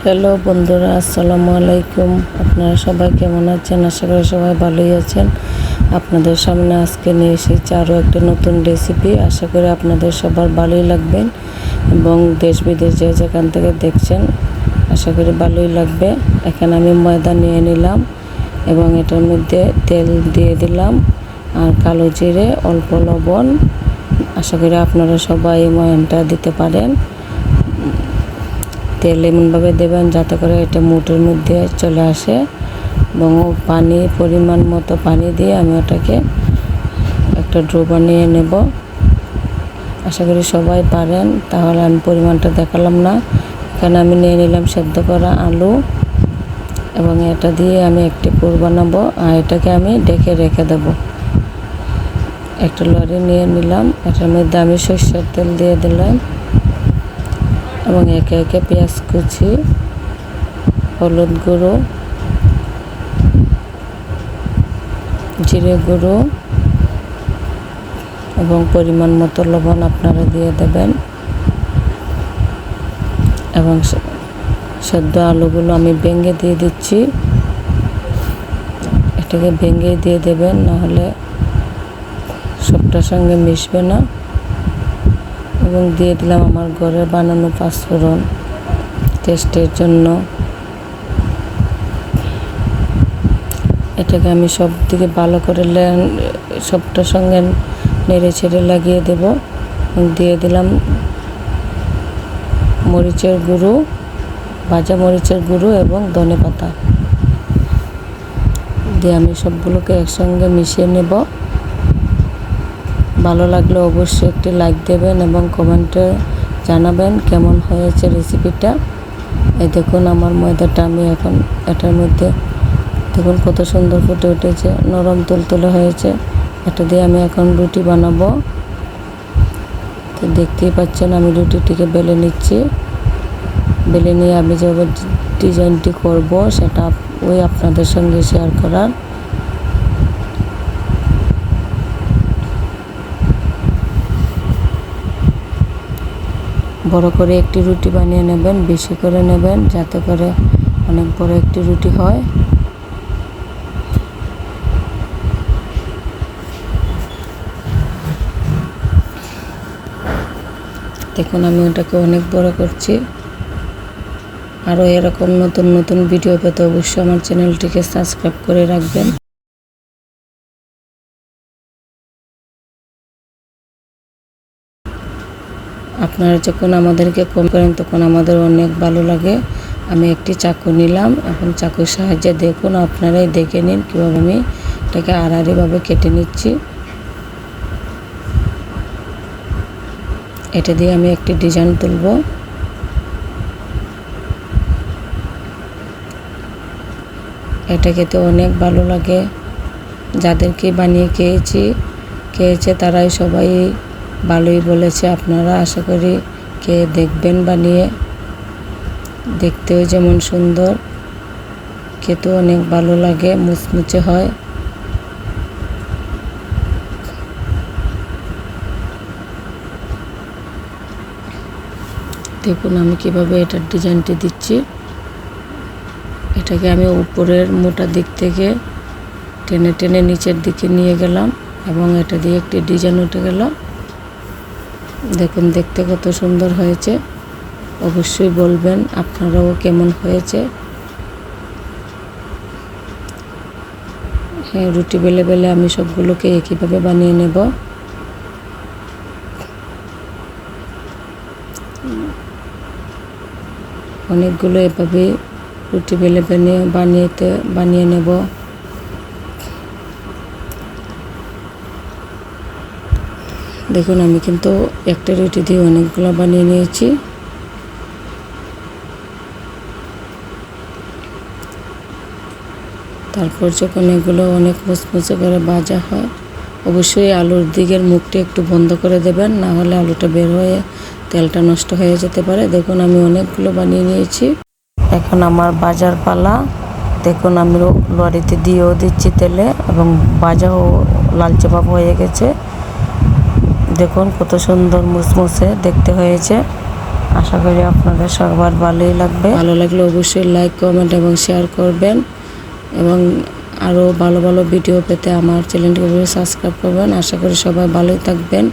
Hello বন্ধুরা, আসসালামু আলাইকুম। আপনারা সবাই কেমন আছেন? আশা করি সবাই ভালোই আছেন। আপনাদের সামনে আজকে নিয়ে এসেছি আরও একটা নতুন রেসিপি। আশা করি আপনাদের সবার ভালোই লাগবেন এবং দেশ বিদেশ যে যেখান থেকে দেখছেন আশা করি ভালোই লাগবে। এখানে আমি ময়দা নিয়ে নিলাম এবং এটার মধ্যে তেল দিয়ে দিলাম আর কালো জিরে, অল্প লবণ। আশা করি আপনারা সবাই এই ময়ানটা দিতে পারেন। তেল এমনভাবে দেবেন যাতে করে এটা মুঠের মধ্যে চলে আসে এবং পানি পরিমাণ মতো পানি দিয়ে আমি ওটাকে একটা ডো বানিয়ে নেব। আশা করি সবাই পারেন, তাহলে আমি পরিমাণটা দেখালাম না। এখানে আমি নিয়ে নিলাম সেদ্ধ করা আলু এবং এটা দিয়ে আমি একটি পুর বানাবো আর এটাকে আমি ঢেকে রেখে দেব। একটা লরি নিয়ে নিলাম, এটার মধ্যে আমি সরষের তেল দিয়ে দিলাম এবং একে একে পেঁয়াজ কুচি, হলুদ গুঁড়ো, জিরে গুঁড়ো এবং পরিমাণ মতো লবণ আপনারা দিয়ে দেবেন এবং সেদ্ধ আলুগুলো আমি ভেঙে দিয়ে দিচ্ছি। এটাকে ভেঙে দিয়ে দেবেন, নাহলে সবটার সঙ্গে মিশবে না। এবং দিয়ে দিলাম আমার ঘরে বানানো পাঁচফোড়ন টেস্টের জন্য। এটাকে আমি সব দিকে ভালো করে সবটার সঙ্গে নেড়ে ছেড়ে লাগিয়ে দেব এবং দিয়ে দিলাম মরিচের গুঁড়ো, ভাজা মরিচের গুঁড়ো এবং ধনেপাতা দিয়ে আমি সবগুলোকে একসঙ্গে মিশিয়ে নেব। ভালো লাগলে অবশ্যই একটি লাইক দেবেন এবং কমেন্টে জানাবেন কেমন হয়েছে রেসিপিটা। এই দেখুন আমার ময়দাটা আমি এখন এটার মধ্যে দেখুন কত সুন্দর ফুটে উঠেছে, নরম তুলতুলে হয়েছে। এটা দিয়ে আমি এখন রুটি বানাবো। তো দেখতেই পাচ্ছেন আমি রুটিটিকে বেলে নিচ্ছি। বেলে নিয়ে আমি যে ডিজাইনটি করব সেটা আপনাদের সঙ্গে শেয়ার করার। বড় করে একটি রুটি বানিয়ে নেবেন, বেশি করে নেবেন যাতে করে অনেক বড় একটি রুটি হয়। দেখুন আমি ওটাকে অনেক বড় করছি। আরও এরকম নতুন নতুন ভিডিও পেতে অবশ্যই আমার চ্যানেলটিকে সাবস্ক্রাইব করে রাখবেন। আপনারা যখন আমাদেরকে কম করেন তখন আমাদের অনেক ভালো লাগে। আমি একটি চাকু নিলাম এবং চাকুর সাহায্যে দেখুন আপনারাই দেখে নিন কীভাবে আমি এটাকে আড়াআড়িভাবে কেটে নিচ্ছি। এটা দিয়ে আমি একটি ডিজাইন তুলব। এটা খেতে অনেক ভালো লাগে। যাদেরকে বানিয়ে খেয়েছে তারাই সবাই ভালোই বলেছে। আপনারা আশা করি খেয়ে দেখবেন বানিয়ে। দেখতেও যেমন সুন্দর, খেতেও অনেক ভালো লাগে, মুচমুচে হয়। দেখুন আমি কিভাবে এটার ডিজাইনটি দিচ্ছি। এটাকে আমি উপরের মোটা দিক থেকে টেনে টেনে নিচের দিকে নিয়ে গেলাম এবং এটা দিয়ে একটি ডিজাইন উঠে গেল। দেখুন দেখতে কত সুন্দর হয়েছে। অবশ্যই বলবেন আপনারাও কেমন হয়েছে। হ্যাঁ, রুটি বেলে বেলে আমি সবগুলোকে একইভাবে বানিয়ে নেব। অনেকগুলো এভাবে রুটি বেলে বানিয়ে নেব। দেখুন আমি কিন্তু একটা রুটি দিয়ে অনেকগুলো বানিয়ে নিয়েছি। তারপর যখন এগুলো অনেক মুচমুচে করে ভাজা হয়, অবশ্যই আলুর দিকের মুখটা একটু বন্ধ করে দেবেন, না হলে আলুটা বের হয়ে তেলটা নষ্ট হয়ে যেতে পারে। দেখুন আমি অনেকগুলো বানিয়ে নিয়েছি। এখন আমার ভাজার পালা। দেখুন আমি লরিতে দিয়েও দিচ্ছি তেলে এবং ভাজাও লালচে ভাব হয়ে গেছে। দেখুন কত সুন্দর মুচমুচে দেখতে হয়েছে। আশা করি আপনাদের সবার ভালোই লাগবে। ভালো লাগলে অবশ্যই লাইক, কমেন্ট এবং শেয়ার করবেন এবং আরও ভালো ভালো ভিডিও পেতে আমার চ্যানেলটিকে সাবস্ক্রাইব করবেন। আশা করি সবাই ভালোই থাকবেন।